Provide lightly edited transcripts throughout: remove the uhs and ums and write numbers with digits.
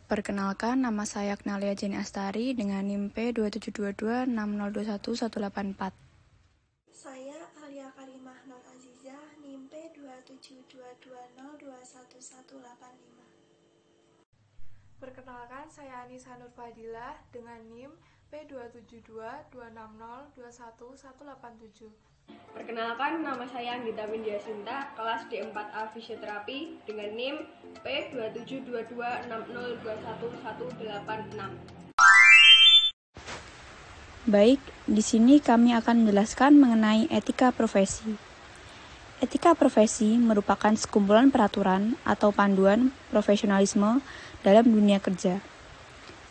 Perkenalkan, nama saya Agnalia Jenny Astari dengan NIM P2722602118. Saya Alia Karimah Nur Azizah, NIM P2722202118. Perkenalkan, saya Anissa Nur Fadilah dengan NIM P27226021187. Perkenalkan, nama saya Anggita Windia Sinta, kelas D4A Fisioterapi dengan NIM P27226021186. Baik, di sini kami akan menjelaskan mengenai etika profesi. Etika profesi merupakan sekumpulan peraturan atau panduan profesionalisme dalam dunia kerja.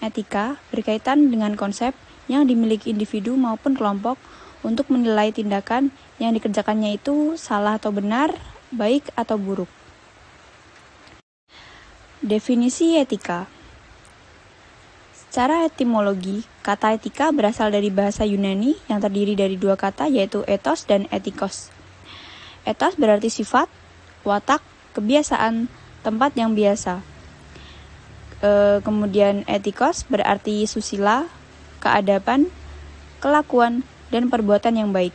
Etika berkaitan dengan konsep yang dimiliki individu maupun kelompok untuk menilai tindakan yang dikerjakannya itu salah atau benar, baik atau buruk. Definisi etika. Secara etimologi, kata etika berasal dari bahasa Yunani yang terdiri dari dua kata yaitu ethos dan etikos. Ethos berarti sifat, watak, kebiasaan, tempat yang biasa. Kemudian etikos berarti susila, keadaban, kelakuan, dan perbuatan yang baik.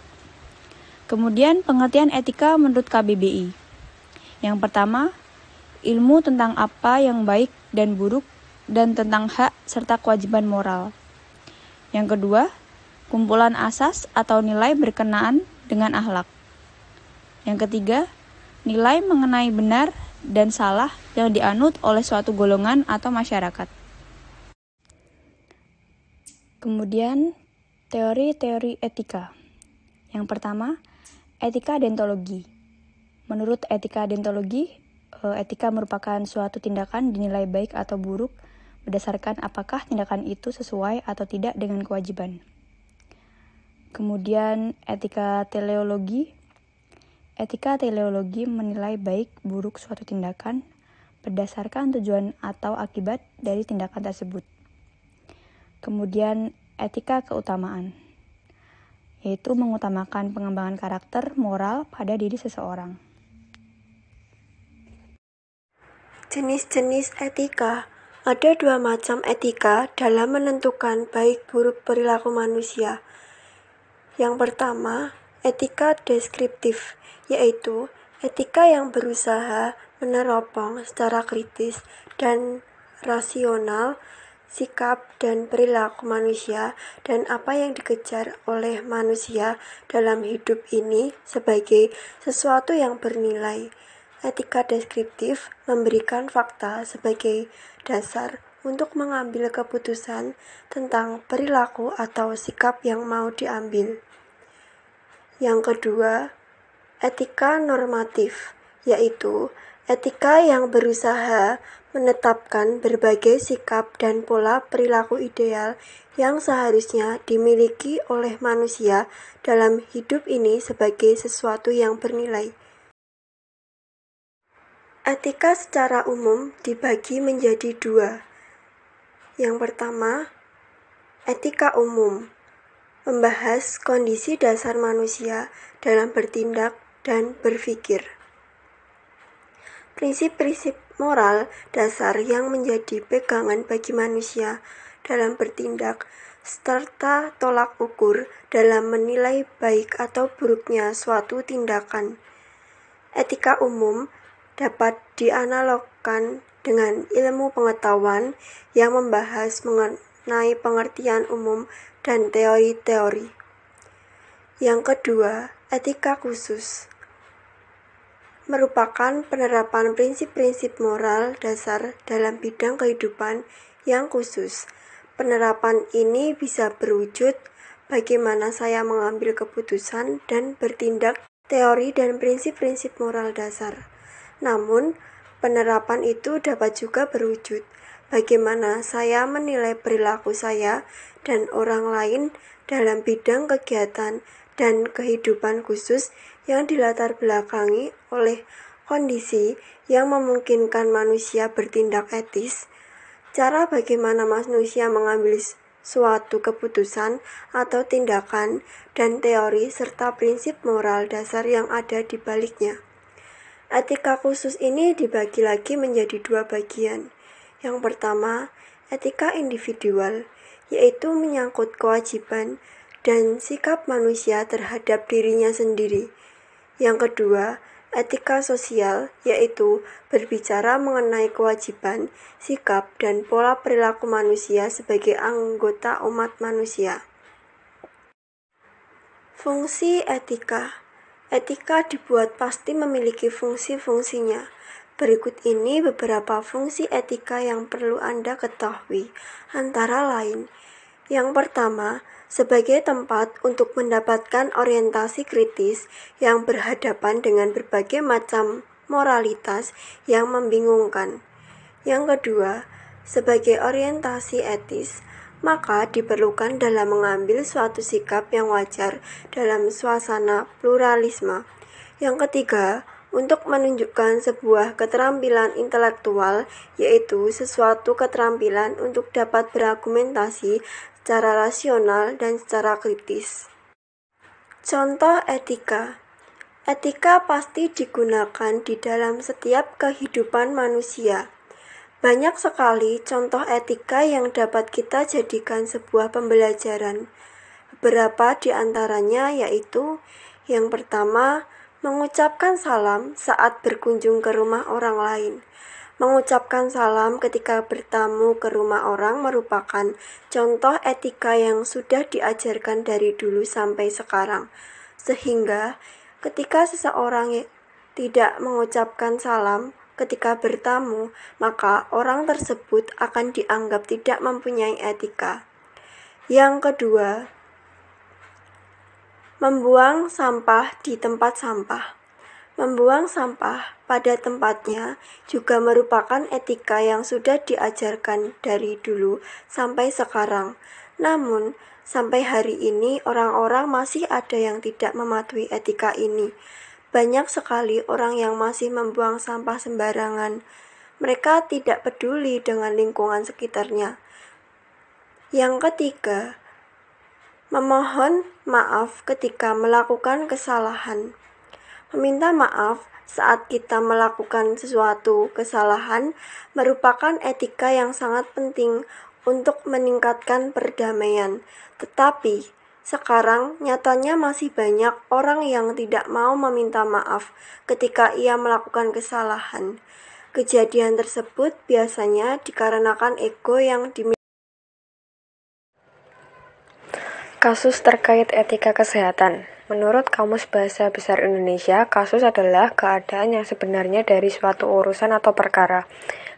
Kemudian pengertian etika menurut KBBI. Yang pertama, ilmu tentang apa yang baik dan buruk dan tentang hak serta kewajiban moral. Yang kedua, kumpulan asas atau nilai berkenaan dengan akhlak. Yang ketiga, nilai mengenai benar dan salah yang dianut oleh suatu golongan atau masyarakat. Kemudian, teori-teori etika. Yang pertama, etika deontologi. Menurut etika deontologi, etika merupakan suatu tindakan dinilai baik atau buruk berdasarkan apakah tindakan itu sesuai atau tidak dengan kewajiban. Kemudian, etika teleologi. Etika teleologi menilai baik buruk suatu tindakan berdasarkan tujuan atau akibat dari tindakan tersebut. Kemudian, etika keutamaan, yaitu mengutamakan pengembangan karakter moral pada diri seseorang. Jenis-jenis etika. Ada dua macam etika dalam menentukan baik buruk perilaku manusia. Yang pertama, etika deskriptif, yaitu etika yang berusaha meneropong secara kritis dan rasional sikap dan perilaku manusia dan apa yang dikejar oleh manusia dalam hidup ini sebagai sesuatu yang bernilai. Etika deskriptif memberikan fakta sebagai dasar untuk mengambil keputusan tentang perilaku atau sikap yang mau diambil. Yang kedua, etika normatif, yaitu etika yang berusaha menetapkan berbagai sikap dan pola perilaku ideal yang seharusnya dimiliki oleh manusia dalam hidup ini sebagai sesuatu yang bernilai. Etika secara umum dibagi menjadi dua. Yang pertama, etika umum, membahas kondisi dasar manusia dalam bertindak dan berpikir. Prinsip-prinsip moral dasar yang menjadi pegangan bagi manusia dalam bertindak, serta tolak ukur dalam menilai baik atau buruknya suatu tindakan. Etika umum dapat dianalogkan dengan ilmu pengetahuan yang membahas mengenai pengertian umum dan teori-teori. Yang kedua, etika khusus merupakan penerapan prinsip-prinsip moral dasar dalam bidang kehidupan yang khusus. Penerapan ini bisa berwujud bagaimana saya mengambil keputusan dan bertindak, teori dan prinsip-prinsip moral dasar. Namun, penerapan itu dapat juga berwujud bagaimana saya menilai perilaku saya dan orang lain dalam bidang kegiatan dan kehidupan khusus yang dilatar belakangi oleh kondisi yang memungkinkan manusia bertindak etis, cara bagaimana manusia mengambil suatu keputusan atau tindakan, dan teori serta prinsip moral dasar yang ada di baliknya. Etika khusus ini dibagi lagi menjadi dua bagian. Yang pertama, etika individual, yaitu menyangkut kewajiban dan sikap manusia terhadap dirinya sendiri. Yang kedua, etika sosial, yaitu berbicara mengenai kewajiban, sikap, dan pola perilaku manusia sebagai anggota umat manusia. Fungsi etika. Etika dibuat pasti memiliki fungsi-fungsinya. Berikut ini beberapa fungsi etika yang perlu Anda ketahui, antara lain. Yang pertama, sebagai tempat untuk mendapatkan orientasi kritis yang berhadapan dengan berbagai macam moralitas yang membingungkan. Yang kedua, sebagai orientasi etis, maka diperlukan dalam mengambil suatu sikap yang wajar dalam suasana pluralisme. Yang ketiga, untuk menunjukkan sebuah keterampilan intelektual, yaitu sesuatu keterampilan untuk dapat berargumentasi secara rasional dan secara kritis. Contoh etika. Etika pasti digunakan di dalam setiap kehidupan manusia. Banyak sekali contoh etika yang dapat kita jadikan sebuah pembelajaran. Beberapa di antaranya yaitu, yang pertama, mengucapkan salam saat berkunjung ke rumah orang lain. Mengucapkan salam ketika bertamu ke rumah orang merupakan contoh etika yang sudah diajarkan dari dulu sampai sekarang. Sehingga ketika seseorang tidak mengucapkan salam ketika bertamu, maka orang tersebut akan dianggap tidak mempunyai etika. Yang kedua, membuang sampah di tempat sampah. Membuang sampah pada tempatnya juga merupakan etika yang sudah diajarkan dari dulu sampai sekarang. Namun, sampai hari ini orang-orang masih ada yang tidak mematuhi etika ini. Banyak sekali orang yang masih membuang sampah sembarangan. Mereka tidak peduli dengan lingkungan sekitarnya. Yang ketiga, memohon maaf ketika melakukan kesalahan. Meminta maaf saat kita melakukan sesuatu kesalahan merupakan etika yang sangat penting untuk meningkatkan perdamaian. Tetapi sekarang nyatanya masih banyak orang yang tidak mau meminta maaf ketika ia melakukan kesalahan. Kejadian tersebut biasanya dikarenakan ego yang dimiliki. Kasus terkait etika kesehatan. Menurut Kamus Bahasa Besar Indonesia, kasus adalah keadaan yang sebenarnya dari suatu urusan atau perkara,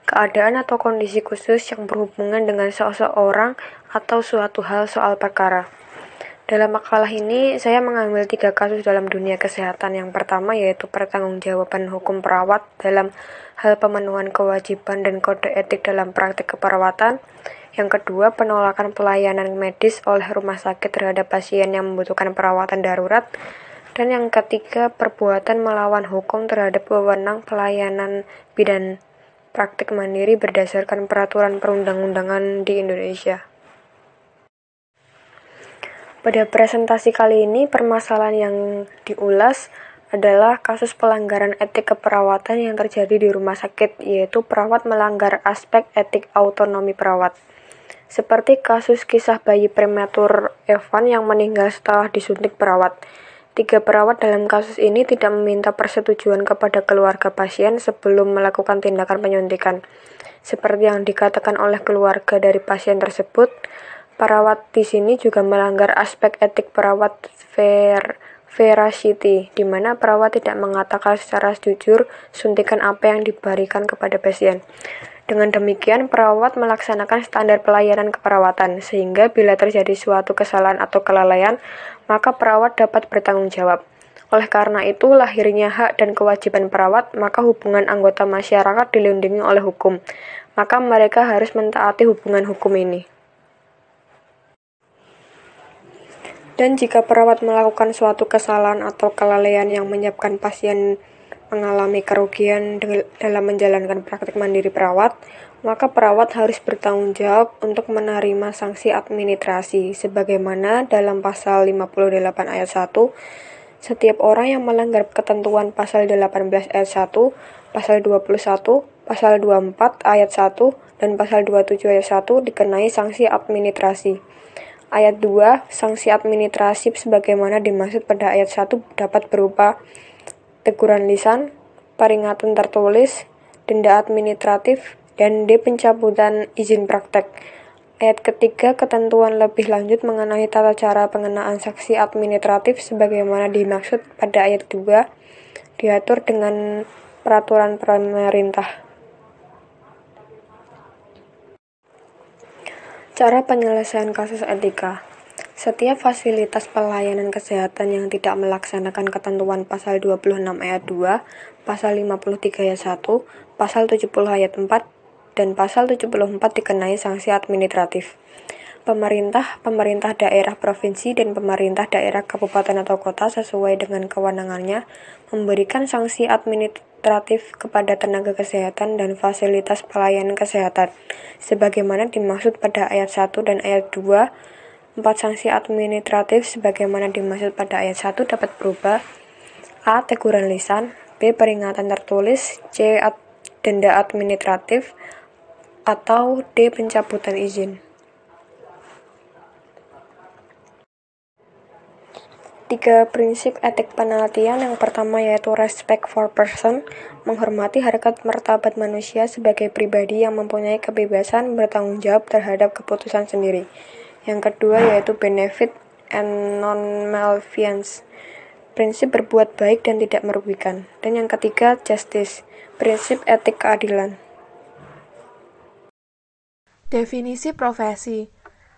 keadaan atau kondisi khusus yang berhubungan dengan seseorang atau suatu hal soal perkara. Dalam makalah ini, saya mengambil 3 kasus dalam dunia kesehatan. Yang pertama yaitu pertanggungjawaban hukum perawat dalam hal pemenuhan kewajiban dan kode etik dalam praktik keperawatan. Yang kedua, penolakan pelayanan medis oleh rumah sakit terhadap pasien yang membutuhkan perawatan darurat. Dan yang ketiga, perbuatan melawan hukum terhadap wewenang pelayanan bidan praktik mandiri berdasarkan peraturan perundang-undangan di Indonesia. Pada presentasi kali ini, permasalahan yang diulas adalah kasus pelanggaran etik keperawatan yang terjadi di rumah sakit, yaitu perawat melanggar aspek etik autonomi perawat. Seperti kasus kisah bayi prematur Evan yang meninggal setelah disuntik perawat. 3 perawat dalam kasus ini tidak meminta persetujuan kepada keluarga pasien sebelum melakukan tindakan penyuntikan. Seperti yang dikatakan oleh keluarga dari pasien tersebut, perawat di sini juga melanggar aspek etik perawat veracity, di mana perawat tidak mengatakan secara jujur suntikan apa yang diberikan kepada pasien. Dengan demikian, perawat melaksanakan standar pelayanan keperawatan, sehingga bila terjadi suatu kesalahan atau kelalaian, maka perawat dapat bertanggung jawab. Oleh karena itu, lahirnya hak dan kewajiban perawat, maka hubungan anggota masyarakat dilindungi oleh hukum. Maka mereka harus mentaati hubungan hukum ini. Dan jika perawat melakukan suatu kesalahan atau kelalaian yang menyebabkan pasien mengalami kerugian dalam menjalankan praktik mandiri perawat, maka perawat harus bertanggung jawab untuk menerima sanksi administrasi. Sebagaimana dalam pasal 58 ayat 1, setiap orang yang melanggar ketentuan pasal 18 ayat 1, pasal 21, Pasal 24 ayat 1 dan Pasal 27 ayat 1 dikenai sanksi administrasi. Ayat 2, sanksi administrasi sebagaimana dimaksud pada ayat 1 dapat berupa teguran lisan, peringatan tertulis, denda administratif, dan pencabutan izin praktek. Ayat ketiga, ketentuan lebih lanjut mengenai tata cara pengenaan sanksi administratif sebagaimana dimaksud pada ayat 2 diatur dengan peraturan pemerintah. Cara penyelesaian kasus etika. Setiap fasilitas pelayanan kesehatan yang tidak melaksanakan ketentuan pasal 26 ayat 2, pasal 53 ayat 1, pasal 70 ayat 4, dan pasal 74 dikenai sanksi administratif. Pemerintah daerah provinsi dan pemerintah daerah kabupaten atau kota sesuai dengan kewenangannya memberikan sanksi administratif kepada tenaga kesehatan dan fasilitas pelayanan kesehatan sebagaimana dimaksud pada ayat 1 dan ayat 2. 4 sanksi administratif sebagaimana dimaksud pada ayat 1 dapat berupa A. Teguran lisan, B. Peringatan tertulis, C. Denda administratif, atau D. Pencabutan izin. 3 prinsip etik penelitian. Yang pertama yaitu respect for person, menghormati harkat martabat manusia sebagai pribadi yang mempunyai kebebasan bertanggung jawab terhadap keputusan sendiri. Yang kedua yaitu benefit and non-malevolence, prinsip berbuat baik dan tidak merugikan. Dan yang ketiga justice, prinsip etik keadilan. Definisi profesi.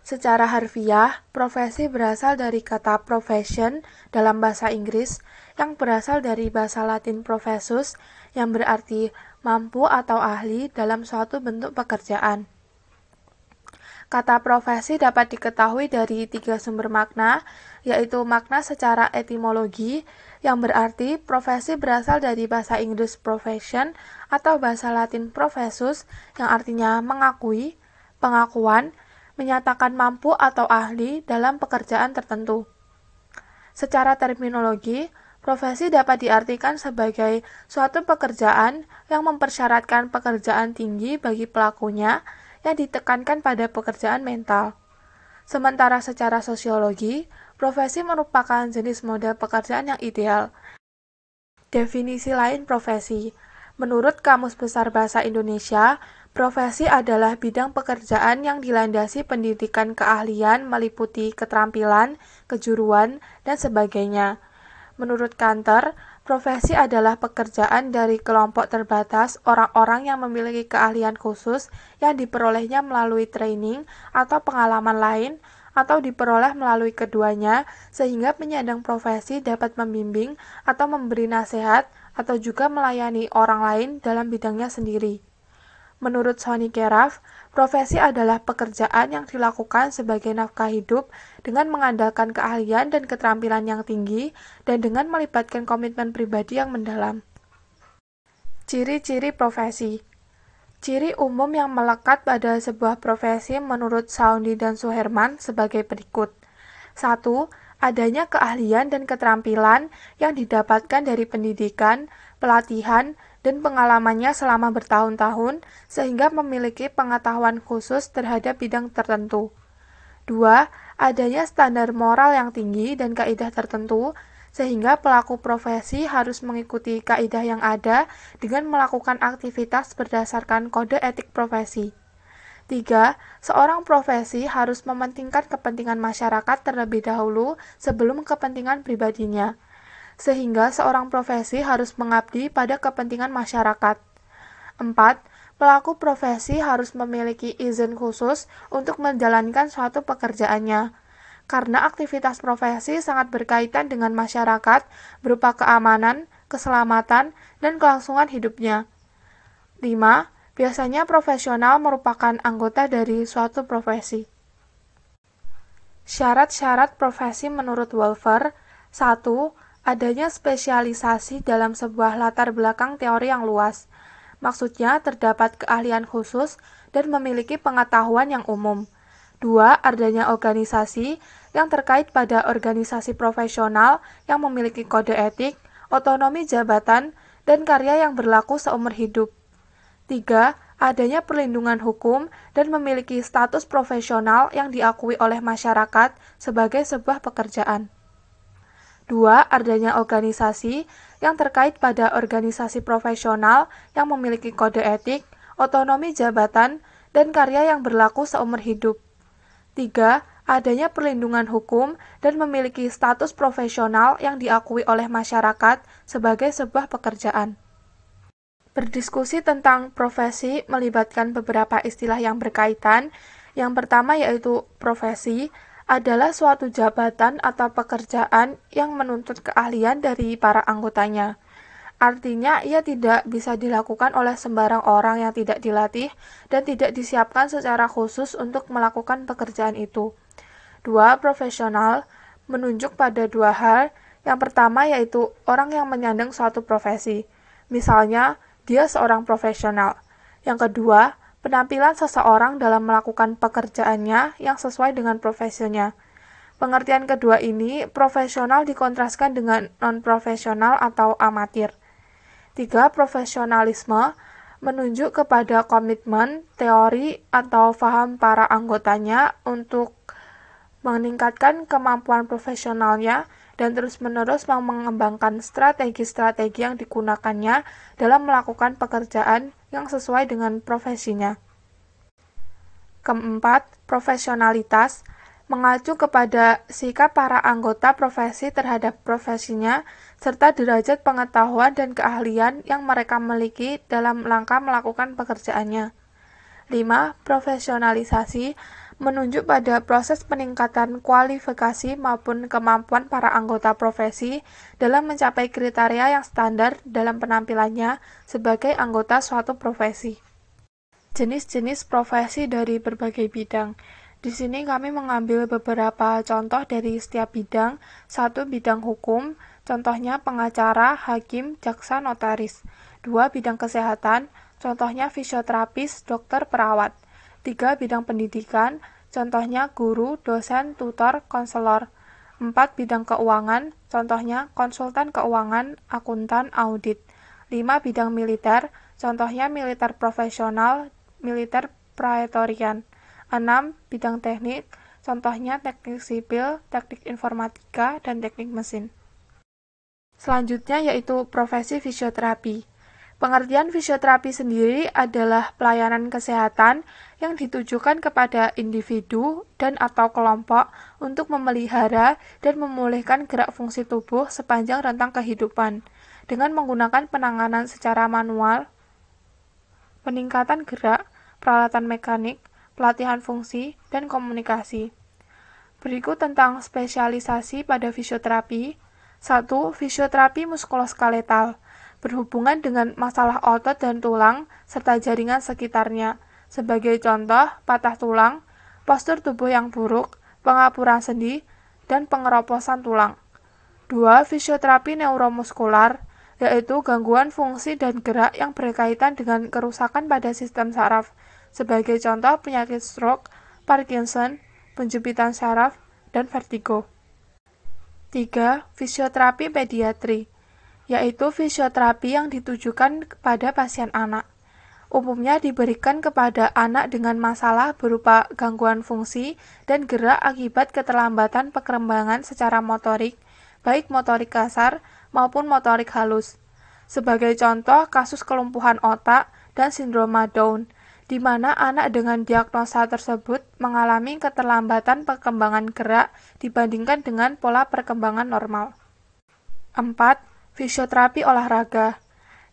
Secara harfiah, profesi berasal dari kata profession dalam bahasa Inggris yang berasal dari bahasa Latin professus yang berarti mampu atau ahli dalam suatu bentuk pekerjaan. Kata profesi dapat diketahui dari 3 sumber makna, yaitu makna secara etimologi yang berarti profesi berasal dari bahasa Inggris profession atau bahasa Latin professus yang artinya mengakui, pengakuan, menyatakan mampu atau ahli dalam pekerjaan tertentu. Secara terminologi, profesi dapat diartikan sebagai suatu pekerjaan yang mempersyaratkan pekerjaan tinggi bagi pelakunya yang ditekankan pada pekerjaan mental. Sementara secara sosiologi, profesi merupakan jenis model pekerjaan yang ideal. Definisi lain profesi. Menurut Kamus Besar Bahasa Indonesia, profesi adalah bidang pekerjaan yang dilandasi pendidikan keahlian meliputi keterampilan, kejuruan, dan sebagainya. Menurut Kanter, profesi adalah pekerjaan dari kelompok terbatas orang-orang yang memiliki keahlian khusus yang diperolehnya melalui training atau pengalaman lain atau diperoleh melalui keduanya sehingga penyandang profesi dapat membimbing atau memberi nasihat atau juga melayani orang lain dalam bidangnya sendiri. Menurut Sonny Keraf, profesi adalah pekerjaan yang dilakukan sebagai nafkah hidup dengan mengandalkan keahlian dan keterampilan yang tinggi dan dengan melibatkan komitmen pribadi yang mendalam. Ciri-ciri profesi. Ciri umum yang melekat pada sebuah profesi menurut Saundi dan Suherman sebagai berikut. 1. Adanya keahlian dan keterampilan yang didapatkan dari pendidikan, pelatihan, dan pengalamannya selama bertahun-tahun sehingga memiliki pengetahuan khusus terhadap bidang tertentu. 2. Adanya standar moral yang tinggi dan kaidah tertentu sehingga pelaku profesi harus mengikuti kaidah yang ada dengan melakukan aktivitas berdasarkan kode etik profesi. 3. Seorang profesi harus mementingkan kepentingan masyarakat terlebih dahulu sebelum kepentingan pribadinya, sehingga seorang profesi harus mengabdi pada kepentingan masyarakat. 4. Pelaku profesi harus memiliki izin khusus untuk menjalankan suatu pekerjaannya, karena aktivitas profesi sangat berkaitan dengan masyarakat berupa keamanan, keselamatan, dan kelangsungan hidupnya. 5. Biasanya profesional merupakan anggota dari suatu profesi. Syarat-syarat profesi menurut Wolfer. 1. Adanya spesialisasi dalam sebuah latar belakang teori yang luas. Maksudnya terdapat keahlian khusus dan memiliki pengetahuan yang umum. 2. Adanya organisasi yang terkait pada organisasi profesional yang memiliki kode etik, otonomi jabatan, dan karya yang berlaku seumur hidup. 3. Adanya perlindungan hukum dan memiliki status profesional yang diakui oleh masyarakat sebagai sebuah pekerjaan. 2. Adanya organisasi yang terkait pada organisasi profesional yang memiliki kode etik, otonomi jabatan, dan karya yang berlaku seumur hidup. 3. Adanya perlindungan hukum dan memiliki status profesional yang diakui oleh masyarakat sebagai sebuah pekerjaan. Berdiskusi tentang profesi melibatkan beberapa istilah yang berkaitan. Yang pertama yaitu profesi adalah suatu jabatan atau pekerjaan yang menuntut keahlian dari para anggotanya. Artinya, ia tidak bisa dilakukan oleh sembarang orang yang tidak dilatih dan tidak disiapkan secara khusus untuk melakukan pekerjaan itu. 2. Profesional menunjuk pada dua hal. Yang pertama yaitu orang yang menyandang suatu profesi. Misalnya, dia seorang profesional. Yang kedua, penampilan seseorang dalam melakukan pekerjaannya yang sesuai dengan profesinya. Pengertian kedua ini, profesional dikontraskan dengan non-profesional atau amatir. 3. Profesionalisme menunjuk kepada komitmen, teori, atau paham para anggotanya untuk meningkatkan kemampuan profesionalnya dan terus-menerus mengembangkan strategi-strategi yang digunakannya dalam melakukan pekerjaan yang sesuai dengan profesinya. Keempat, profesionalitas mengacu kepada sikap para anggota profesi terhadap profesinya serta derajat pengetahuan dan keahlian yang mereka miliki dalam rangka melakukan pekerjaannya. 5. Profesionalisasi menunjuk pada proses peningkatan kualifikasi maupun kemampuan para anggota profesi dalam mencapai kriteria yang standar dalam penampilannya sebagai anggota suatu profesi. Jenis-jenis profesi dari berbagai bidang. Di sini kami mengambil beberapa contoh dari setiap bidang. 1. Bidang hukum, contohnya pengacara, hakim, jaksa, notaris. 2. Bidang kesehatan, contohnya fisioterapis, dokter, perawat. 3. Bidang pendidikan, contohnya guru, dosen, tutor, konselor. 4. Bidang keuangan, contohnya konsultan keuangan, akuntan, audit. 5. Bidang militer, contohnya militer profesional, militer praetorian. 6. Bidang teknik, contohnya teknik sipil, teknik informatika, dan teknik mesin. Selanjutnya yaitu profesi fisioterapi. Pengertian fisioterapi sendiri adalah pelayanan kesehatan yang ditujukan kepada individu dan atau kelompok untuk memelihara dan memulihkan gerak fungsi tubuh sepanjang rentang kehidupan dengan menggunakan penanganan secara manual, peningkatan gerak, peralatan mekanik, pelatihan fungsi, dan komunikasi. Berikut tentang spesialisasi pada fisioterapi. 1. Fisioterapi muskuloskeletal berhubungan dengan masalah otot dan tulang serta jaringan sekitarnya. Sebagai contoh, patah tulang, postur tubuh yang buruk, pengapuran sendi, dan pengeroposan tulang. 2. Fisioterapi neuromuskular, yaitu gangguan fungsi dan gerak yang berkaitan dengan kerusakan pada sistem saraf. Sebagai contoh, penyakit stroke, Parkinson, penjepitan saraf, dan vertigo. 3. Fisioterapi pediatri, yaitu fisioterapi yang ditujukan kepada pasien anak. Umumnya diberikan kepada anak dengan masalah berupa gangguan fungsi dan gerak akibat keterlambatan perkembangan secara motorik, baik motorik kasar maupun motorik halus. Sebagai contoh, kasus kelumpuhan otak dan sindroma Down, di mana anak dengan diagnosa tersebut mengalami keterlambatan perkembangan gerak dibandingkan dengan pola perkembangan normal. 4. Fisioterapi olahraga,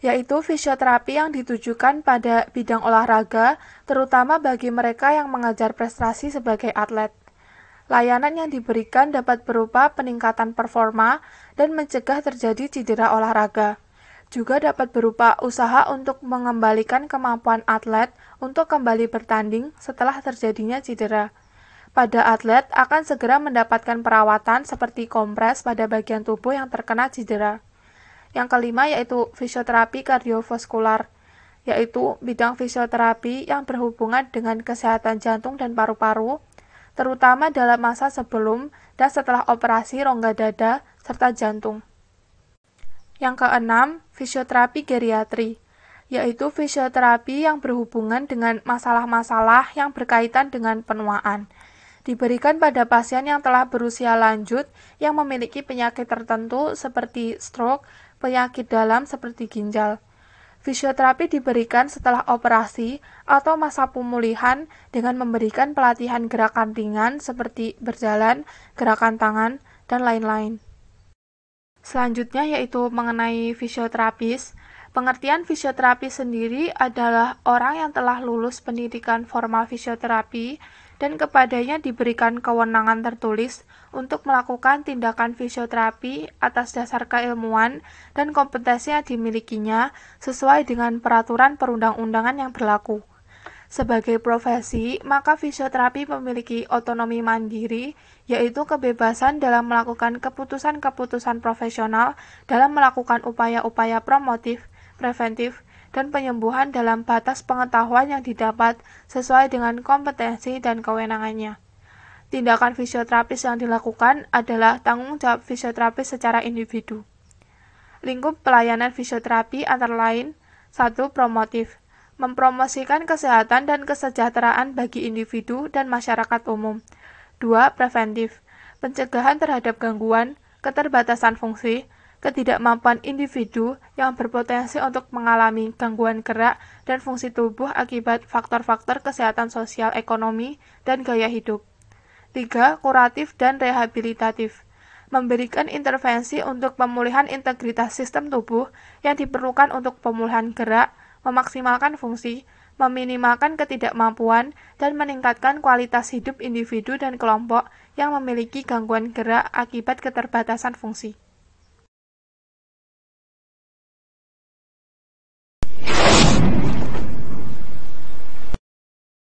yaitu fisioterapi yang ditujukan pada bidang olahraga, terutama bagi mereka yang mengejar prestasi sebagai atlet. Layanan yang diberikan dapat berupa peningkatan performa dan mencegah terjadi cedera olahraga. Juga dapat berupa usaha untuk mengembalikan kemampuan atlet untuk kembali bertanding setelah terjadinya cedera. Pada atlet akan segera mendapatkan perawatan seperti kompres pada bagian tubuh yang terkena cedera. Yang kelima yaitu fisioterapi kardiovaskular, yaitu bidang fisioterapi yang berhubungan dengan kesehatan jantung dan paru-paru, terutama dalam masa sebelum dan setelah operasi rongga dada serta jantung. Yang keenam, fisioterapi geriatri, yaitu fisioterapi yang berhubungan dengan masalah-masalah yang berkaitan dengan penuaan. Diberikan pada pasien yang telah berusia lanjut yang memiliki penyakit tertentu seperti stroke, penyakit dalam seperti ginjal. Fisioterapi diberikan setelah operasi atau masa pemulihan dengan memberikan pelatihan gerakan ringan seperti berjalan, gerakan tangan, dan lain-lain. Selanjutnya yaitu mengenai fisioterapis. Pengertian fisioterapi sendiri adalah orang yang telah lulus pendidikan formal fisioterapi dan kepadanya diberikan kewenangan tertulis untuk melakukan tindakan fisioterapi atas dasar keilmuan dan kompetensi yang dimilikinya sesuai dengan peraturan perundang-undangan yang berlaku. Sebagai profesi, maka fisioterapi memiliki otonomi mandiri, yaitu kebebasan dalam melakukan keputusan-keputusan profesional dalam melakukan upaya-upaya promotif, preventif, dan penyembuhan dalam batas pengetahuan yang didapat sesuai dengan kompetensi dan kewenangannya. Tindakan fisioterapis yang dilakukan adalah tanggung jawab fisioterapis secara individu. Lingkup pelayanan fisioterapi antara lain: 1. Promotif, mempromosikan kesehatan dan kesejahteraan bagi individu dan masyarakat umum. 2. Preventif, pencegahan terhadap gangguan, keterbatasan fungsi, ketidakmampuan individu yang berpotensi untuk mengalami gangguan gerak dan fungsi tubuh akibat faktor-faktor kesehatan sosial ekonomi dan gaya hidup. 3. Kuratif dan rehabilitatif, memberikan intervensi untuk pemulihan integritas sistem tubuh yang diperlukan untuk pemulihan gerak, memaksimalkan fungsi, meminimalkan ketidakmampuan, dan meningkatkan kualitas hidup individu dan kelompok yang memiliki gangguan gerak akibat keterbatasan fungsi.